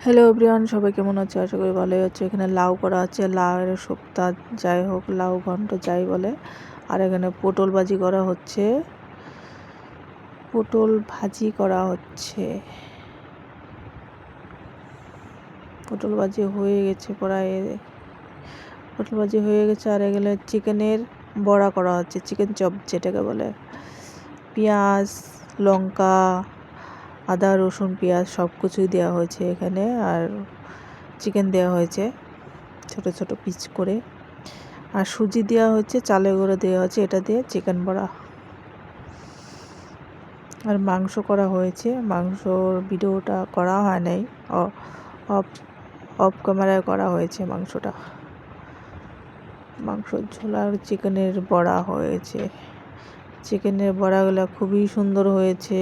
Hello everyone, সবাই কেমন আছে? আশা করি ভালোই আছে। এখানে লাউ করা আছে, লাউয়ের শুক্তা যাই হোক, লাউ ঘন্ট যাই বলে। আর এখানে পটল ভাজি করা হচ্ছে, পটল ভাজি করা হচ্ছে। পটল ভাজি হয়ে গেছে প্রায়, পটল ভাজি হয়ে গেছে। আর এখানে চিকেনের বড়া করা হচ্ছে, চিকেন চপ যেটাকে বলে। পেঁয়াজ, লঙ্কা, আদা, রসুন, পেঁয়াজ সব কিছুই দেওয়া হয়েছে এখানে। আর চিকেন দেওয়া হয়েছে ছোট ছোট পিস করে, আর সুজি দেওয়া হচ্ছে, চালের গুঁড়ো দেওয়া হচ্ছে। এটা দিয়ে চিকেন বড়া। আর মাংস করা হয়েছে, মাংসর ভিডিওটা করা হয় নাই, অফ অফ ক্যামেরায় করা হয়েছে মাংসটা। মাংসর ঝোল আর চিকেনের বড়া হয়েছে। চিকেনের বড়াগুলো খুবই সুন্দর হয়েছে।